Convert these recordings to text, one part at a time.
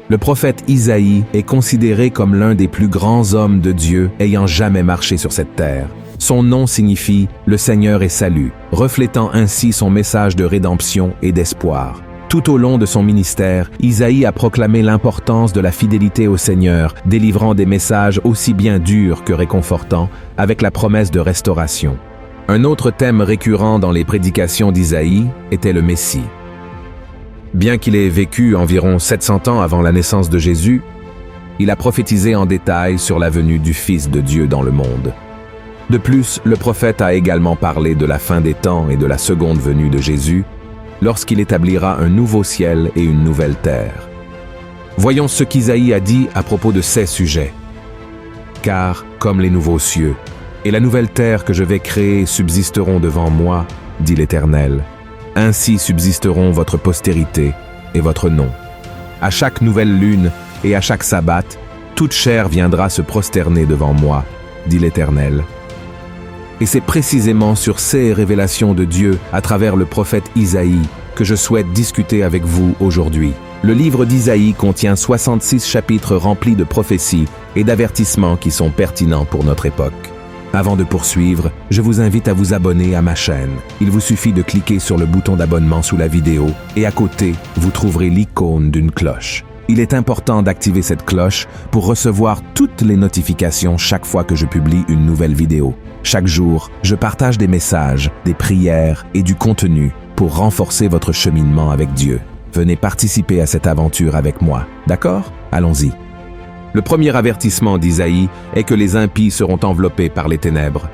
Le prophète Isaïe est considéré comme l'un des plus grands hommes de Dieu ayant jamais marché sur cette terre. Son nom signifie « Le Seigneur est salut », reflétant ainsi son message de rédemption et d'espoir. Tout au long de son ministère, Isaïe a proclamé l'importance de la fidélité au Seigneur, délivrant des messages aussi bien durs que réconfortants, avec la promesse de restauration. Un autre thème récurrent dans les prédications d'Isaïe était le Messie. Bien qu'il ait vécu environ 700 ans avant la naissance de Jésus, il a prophétisé en détail sur la venue du Fils de Dieu dans le monde. De plus, le prophète a également parlé de la fin des temps et de la seconde venue de Jésus, lorsqu'il établira un nouveau ciel et une nouvelle terre. Voyons ce qu'Isaïe a dit à propos de ces sujets. « Car, comme les nouveaux cieux, et la nouvelle terre que je vais créer subsisteront devant moi, dit l'Éternel. Ainsi subsisteront votre postérité et votre nom. À chaque nouvelle lune et à chaque sabbat, toute chair viendra se prosterner devant moi, dit l'Éternel. » Et c'est précisément sur ces révélations de Dieu à travers le prophète Isaïe que je souhaite discuter avec vous aujourd'hui. Le livre d'Isaïe contient 66 chapitres remplis de prophéties et d'avertissements qui sont pertinents pour notre époque. Avant de poursuivre, je vous invite à vous abonner à ma chaîne. Il vous suffit de cliquer sur le bouton d'abonnement sous la vidéo et à côté, vous trouverez l'icône d'une cloche. Il est important d'activer cette cloche pour recevoir toutes les notifications chaque fois que je publie une nouvelle vidéo. Chaque jour, je partage des messages, des prières et du contenu pour renforcer votre cheminement avec Dieu. Venez participer à cette aventure avec moi, d'accord? Allons-y. Le premier avertissement d'Isaïe est que les impies seront enveloppés par les ténèbres.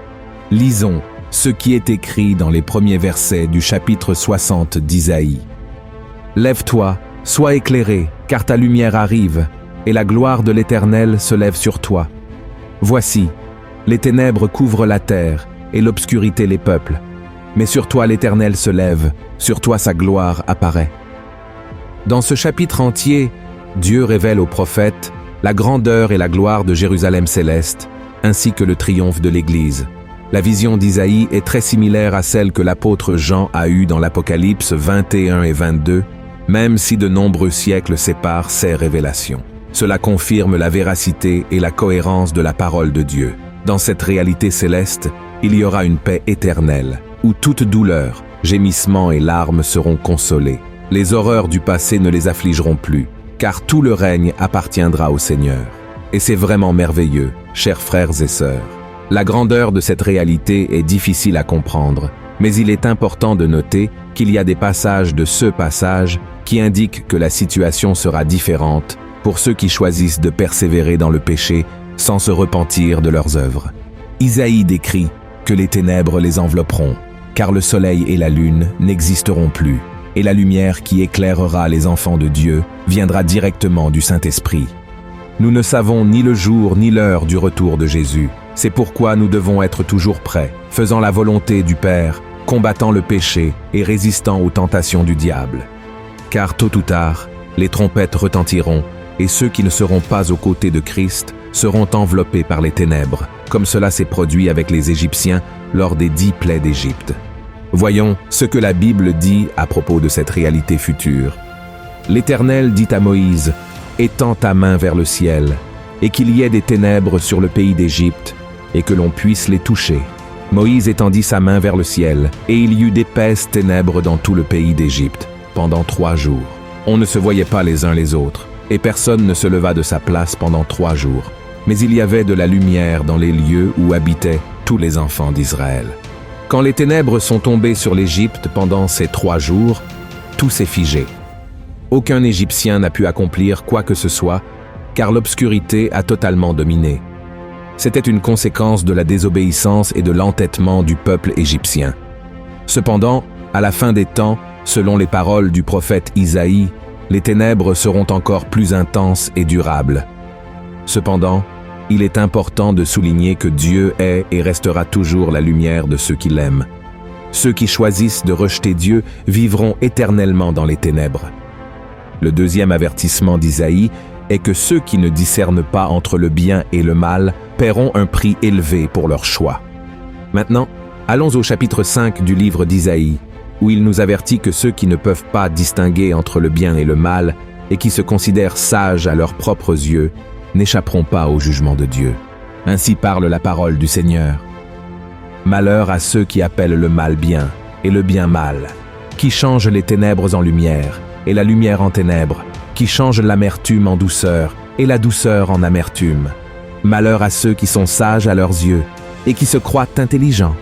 Lisons ce qui est écrit dans les premiers versets du chapitre 60 d'Isaïe. « Lève-toi, sois éclairé, car ta lumière arrive, et la gloire de l'Éternel se lève sur toi. Voici, les ténèbres couvrent la terre, et l'obscurité les peuples. Mais sur toi l'Éternel se lève, sur toi sa gloire apparaît. » Dans ce chapitre entier, Dieu révèle aux prophètes la grandeur et la gloire de Jérusalem céleste, ainsi que le triomphe de l'Église. La vision d'Isaïe est très similaire à celle que l'apôtre Jean a eue dans l'Apocalypse 21 et 22, même si de nombreux siècles séparent ces révélations. Cela confirme la véracité et la cohérence de la parole de Dieu. Dans cette réalité céleste, il y aura une paix éternelle, où toute douleur, gémissement et larmes seront consolés. Les horreurs du passé ne les affligeront plus, car tout le règne appartiendra au Seigneur. Et c'est vraiment merveilleux, chers frères et sœurs. La grandeur de cette réalité est difficile à comprendre, mais il est important de noter qu'il y a des passages de ce passage qui indiquent que la situation sera différente pour ceux qui choisissent de persévérer dans le péché sans se repentir de leurs œuvres. Isaïe décrit que les ténèbres les envelopperont, car le soleil et la lune n'existeront plus, et la lumière qui éclairera les enfants de Dieu viendra directement du Saint-Esprit. Nous ne savons ni le jour ni l'heure du retour de Jésus. C'est pourquoi nous devons être toujours prêts, faisant la volonté du Père, combattant le péché et résistant aux tentations du diable. Car tôt ou tard, les trompettes retentiront, et ceux qui ne seront pas aux côtés de Christ seront enveloppés par les ténèbres, comme cela s'est produit avec les Égyptiens lors des 10 plaies d'Égypte. Voyons ce que la Bible dit à propos de cette réalité future. L'Éternel dit à Moïse, « Étends ta main vers le ciel, et qu'il y ait des ténèbres sur le pays d'Égypte, et que l'on puisse les toucher. » Moïse étendit sa main vers le ciel, et il y eut d'épaisses ténèbres dans tout le pays d'Égypte, pendant 3 jours. On ne se voyait pas les uns les autres, et personne ne se leva de sa place pendant 3 jours. Mais il y avait de la lumière dans les lieux où habitaient tous les enfants d'Israël. Quand les ténèbres sont tombées sur l'Égypte pendant ces 3 jours, tout s'est figé. Aucun Égyptien n'a pu accomplir quoi que ce soit, car l'obscurité a totalement dominé. C'était une conséquence de la désobéissance et de l'entêtement du peuple égyptien. Cependant, à la fin des temps, selon les paroles du prophète Isaïe, les ténèbres seront encore plus intenses et durables. Cependant, il est important de souligner que Dieu est et restera toujours la lumière de ceux qui l'aiment. Ceux qui choisissent de rejeter Dieu vivront éternellement dans les ténèbres. Le deuxième avertissement d'Isaïe est que ceux qui ne discernent pas entre le bien et le mal paieront un prix élevé pour leur choix. Maintenant, allons au chapitre 5 du livre d'Isaïe, où il nous avertit que ceux qui ne peuvent pas distinguer entre le bien et le mal et qui se considèrent sages à leurs propres yeux n'échapperont pas au jugement de Dieu. Ainsi parle la parole du Seigneur. Malheur à ceux qui appellent le mal bien et le bien mal, qui changent les ténèbres en lumière et la lumière en ténèbres, qui changent l'amertume en douceur et la douceur en amertume. Malheur à ceux qui sont sages à leurs yeux et qui se croient intelligents.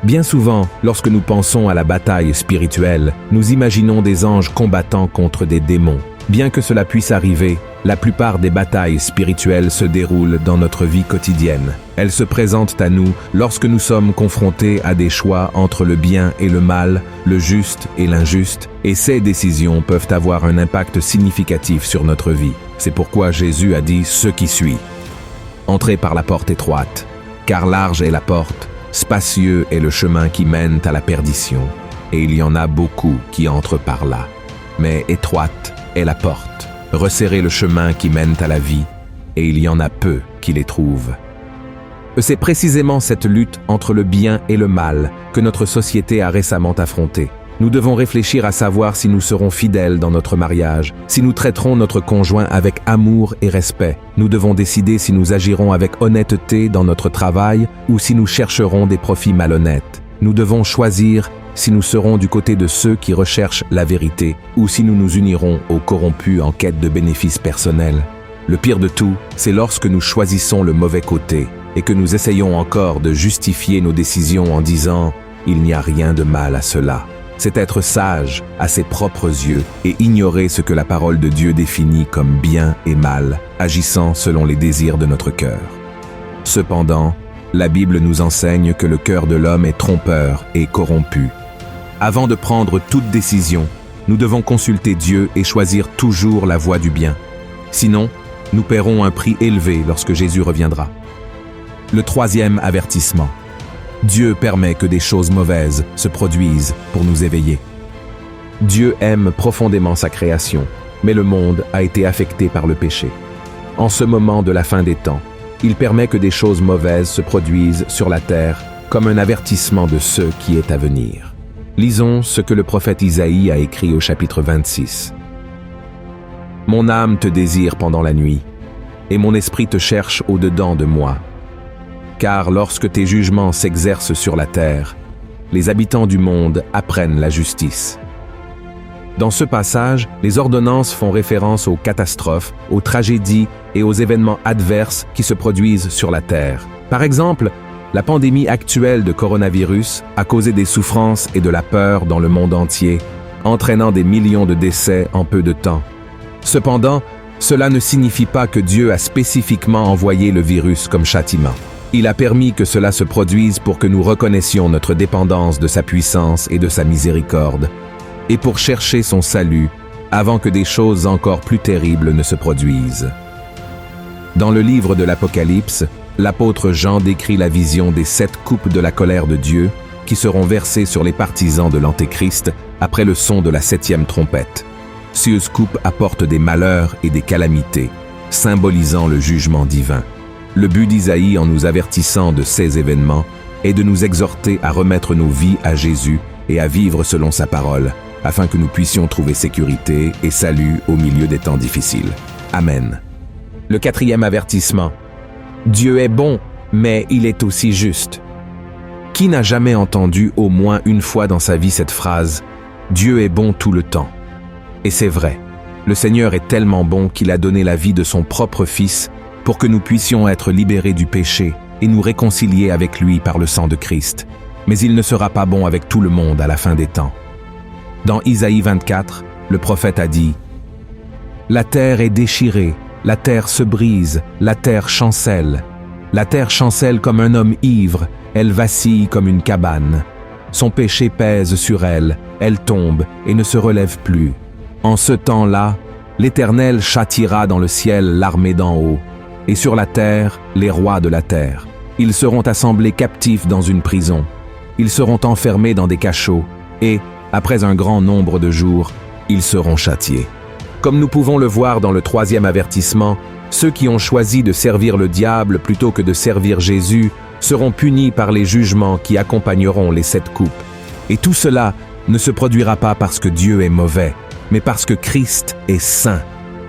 Bien souvent, lorsque nous pensons à la bataille spirituelle, nous imaginons des anges combattant contre des démons. Bien que cela puisse arriver, la plupart des batailles spirituelles se déroulent dans notre vie quotidienne. Elles se présentent à nous lorsque nous sommes confrontés à des choix entre le bien et le mal, le juste et l'injuste, et ces décisions peuvent avoir un impact significatif sur notre vie. C'est pourquoi Jésus a dit ce qui suit. Entrez par la porte étroite, car large est la porte, spacieux est le chemin qui mène à la perdition, et il y en a beaucoup qui entrent par là. Mais étroite est la porte, resserrez le chemin qui mène à la vie, et il y en a peu qui les trouvent. C'est précisément cette lutte entre le bien et le mal que notre société a récemment affrontée. Nous devons réfléchir à savoir si nous serons fidèles dans notre mariage, si nous traiterons notre conjoint avec amour et respect. Nous devons décider si nous agirons avec honnêteté dans notre travail ou si nous chercherons des profits malhonnêtes. Nous devons choisir si nous serons du côté de ceux qui recherchent la vérité ou si nous nous unirons aux corrompus en quête de bénéfices personnels. Le pire de tout, c'est lorsque nous choisissons le mauvais côté et que nous essayons encore de justifier nos décisions en disant « il n'y a rien de mal à cela ». C'est être sage à ses propres yeux et ignorer ce que la parole de Dieu définit comme bien et mal, agissant selon les désirs de notre cœur. Cependant, la Bible nous enseigne que le cœur de l'homme est trompeur et corrompu. Avant de prendre toute décision, nous devons consulter Dieu et choisir toujours la voie du bien. Sinon, nous paierons un prix élevé lorsque Jésus reviendra. Le troisième avertissement. Dieu permet que des choses mauvaises se produisent pour nous éveiller. Dieu aime profondément sa création, mais le monde a été affecté par le péché. En ce moment de la fin des temps, il permet que des choses mauvaises se produisent sur la terre comme un avertissement de ce qui est à venir. Lisons ce que le prophète Isaïe a écrit au chapitre 26. « Mon âme te désire pendant la nuit, et mon esprit te cherche au-dedans de moi. Car lorsque tes jugements s'exercent sur la terre, les habitants du monde apprennent la justice. » Dans ce passage, les ordonnances font référence aux catastrophes, aux tragédies et aux événements adverses qui se produisent sur la terre. Par exemple, la pandémie actuelle de coronavirus a causé des souffrances et de la peur dans le monde entier, entraînant des millions de décès en peu de temps. Cependant, cela ne signifie pas que Dieu a spécifiquement envoyé le virus comme châtiment. Il a permis que cela se produise pour que nous reconnaissions notre dépendance de sa puissance et de sa miséricorde, et pour chercher son salut avant que des choses encore plus terribles ne se produisent. Dans le livre de l'Apocalypse, l'apôtre Jean décrit la vision des 7 coupes de la colère de Dieu qui seront versées sur les partisans de l'Antéchrist après le son de la 7e trompette. Ces coupes apportent des malheurs et des calamités, symbolisant le jugement divin. Le but d'Isaïe en nous avertissant de ces événements est de nous exhorter à remettre nos vies à Jésus et à vivre selon sa parole, afin que nous puissions trouver sécurité et salut au milieu des temps difficiles. Amen. Le 4e avertissement. Dieu est bon, mais il est aussi juste. Qui n'a jamais entendu au moins une fois dans sa vie cette phrase « Dieu est bon tout le temps ». Et c'est vrai, le Seigneur est tellement bon qu'il a donné la vie de son propre Fils pour que nous puissions être libérés du péché et nous réconcilier avec lui par le sang de Christ. Mais il ne sera pas bon avec tout le monde à la fin des temps. Dans Isaïe 24, le prophète a dit « La terre est déchirée, la terre se brise, la terre chancelle. La terre chancelle comme un homme ivre, elle vacille comme une cabane. Son péché pèse sur elle, elle tombe et ne se relève plus. En ce temps-là, l'Éternel châtiera dans le ciel l'armée d'en haut, et sur la terre, les rois de la terre. Ils seront assemblés captifs dans une prison. Ils seront enfermés dans des cachots, et, après un grand nombre de jours, ils seront châtiés. Comme nous pouvons le voir dans le 3e avertissement, ceux qui ont choisi de servir le diable plutôt que de servir Jésus seront punis par les jugements qui accompagneront les 7 coupes. Et tout cela ne se produira pas parce que Dieu est mauvais, mais parce que Christ est saint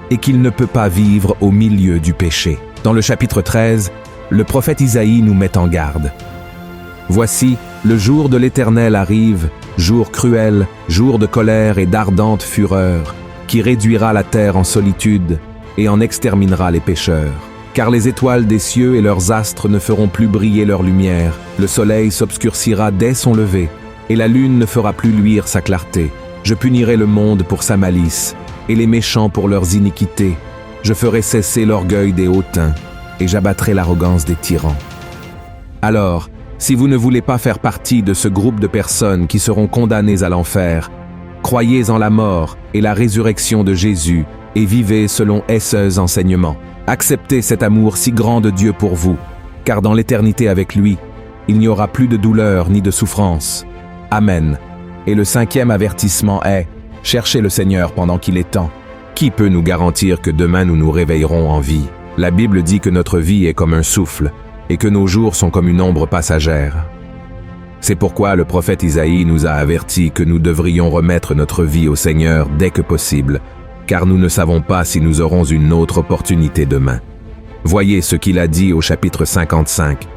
et qu'il ne peut pas vivre au milieu du péché. Dans le chapitre 13, le prophète Isaïe nous met en garde. « Voici, le jour de l'Éternel arrive, jour cruel, jour de colère et d'ardente fureur, qui réduira la terre en solitude et en exterminera les pécheurs. Car les étoiles des cieux et leurs astres ne feront plus briller leur lumière, le soleil s'obscurcira dès son lever, et la lune ne fera plus luire sa clarté. Je punirai le monde pour sa malice, et les méchants pour leurs iniquités. Je ferai cesser l'orgueil des hautains, et j'abattrai l'arrogance des tyrans. » Alors, si vous ne voulez pas faire partie de ce groupe de personnes qui seront condamnées à l'enfer, croyez en la mort et la résurrection de Jésus et vivez selon ces enseignements. Acceptez cet amour si grand de Dieu pour vous, car dans l'éternité avec lui, il n'y aura plus de douleur ni de souffrance. Amen. Et le 5e avertissement est « Cherchez le Seigneur pendant qu'il est temps. Qui peut nous garantir que demain nous nous réveillerons en vie? La Bible dit que notre vie est comme un souffle, et que nos jours sont comme une ombre passagère. C'est pourquoi le prophète Isaïe nous a avertis que nous devrions remettre notre vie au Seigneur dès que possible, car nous ne savons pas si nous aurons une autre opportunité demain. Voyez ce qu'il a dit au chapitre 55.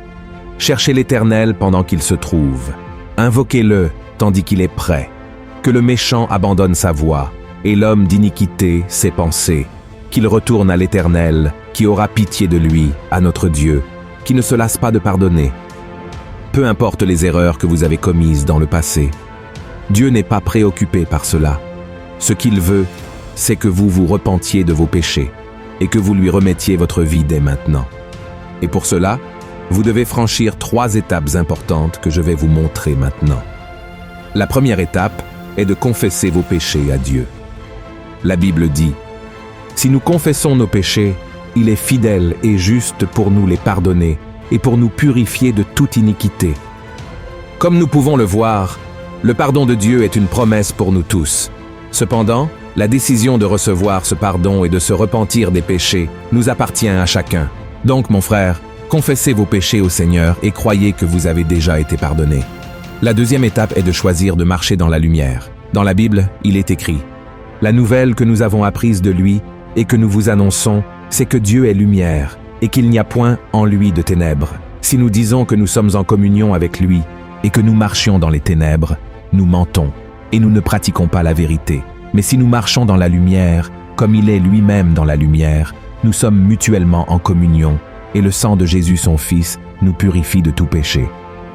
« Cherchez l'Éternel pendant qu'il se trouve. Invoquez-le tandis qu'il est prêt. Que le méchant abandonne sa voie, et l'homme d'iniquité ses pensées. Qu'il retourne à l'Éternel, qui aura pitié de lui, à notre Dieu, qui ne se lasse pas de pardonner. Peu importe les erreurs que vous avez commises dans le passé, Dieu n'est pas préoccupé par cela. Ce qu'il veut, c'est que vous vous repentiez de vos péchés et que vous lui remettiez votre vie dès maintenant. Et pour cela, vous devez franchir 3 étapes importantes que je vais vous montrer maintenant. La première étape est de confesser vos péchés à Dieu. La Bible dit « Si nous confessons nos péchés, il est fidèle et juste pour nous les pardonner et pour nous purifier de toute iniquité. » Comme nous pouvons le voir, le pardon de Dieu est une promesse pour nous tous. Cependant, la décision de recevoir ce pardon et de se repentir des péchés nous appartient à chacun. Donc, mon frère, confessez vos péchés au Seigneur et croyez que vous avez déjà été pardonné. La deuxième étape est de choisir de marcher dans la lumière. Dans la Bible, il est écrit « La nouvelle que nous avons apprise de lui et que nous vous annonçons, c'est que Dieu est lumière et qu'il n'y a point en lui de ténèbres. Si nous disons que nous sommes en communion avec lui et que nous marchions dans les ténèbres, nous mentons et nous ne pratiquons pas la vérité. Mais si nous marchons dans la lumière, comme il est lui-même dans la lumière, nous sommes mutuellement en communion et le sang de Jésus son Fils nous purifie de tout péché. »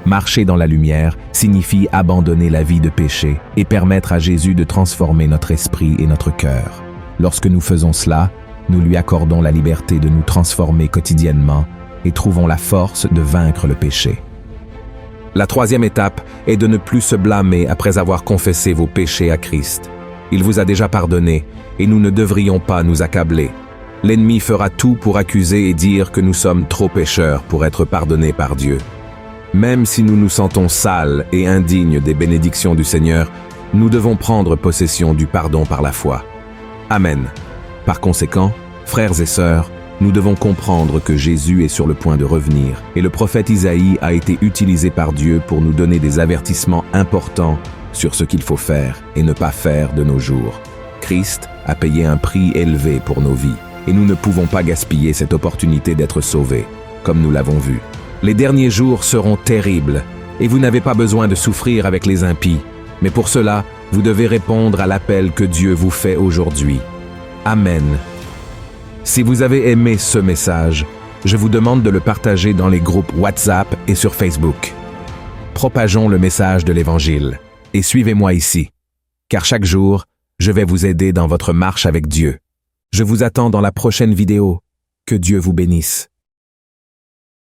Marcher dans la lumière signifie abandonner la vie de péché et permettre à Jésus de transformer notre esprit et notre cœur. Lorsque nous faisons cela, nous lui accordons la liberté de nous transformer quotidiennement et trouvons la force de vaincre le péché. La troisième étape est de ne plus se blâmer après avoir confessé vos péchés à Christ. Il vous a déjà pardonné et nous ne devrions pas nous accabler. L'ennemi fera tout pour accuser et dire que nous sommes trop pécheurs pour être pardonnés par Dieu. Même si nous nous sentons sales et indignes des bénédictions du Seigneur, nous devons prendre possession du pardon par la foi. Amen. Par conséquent, frères et sœurs, nous devons comprendre que Jésus est sur le point de revenir et le prophète Isaïe a été utilisé par Dieu pour nous donner des avertissements importants sur ce qu'il faut faire et ne pas faire de nos jours. Christ a payé un prix élevé pour nos vies et nous ne pouvons pas gaspiller cette opportunité d'être sauvés, comme nous l'avons vu. Les derniers jours seront terribles et vous n'avez pas besoin de souffrir avec les impies, mais pour cela, vous devez répondre à l'appel que Dieu vous fait aujourd'hui. Amen. Si vous avez aimé ce message, je vous demande de le partager dans les groupes WhatsApp et sur Facebook. Propageons le message de l'Évangile et suivez-moi ici, car chaque jour, je vais vous aider dans votre marche avec Dieu. Je vous attends dans la prochaine vidéo. Que Dieu vous bénisse.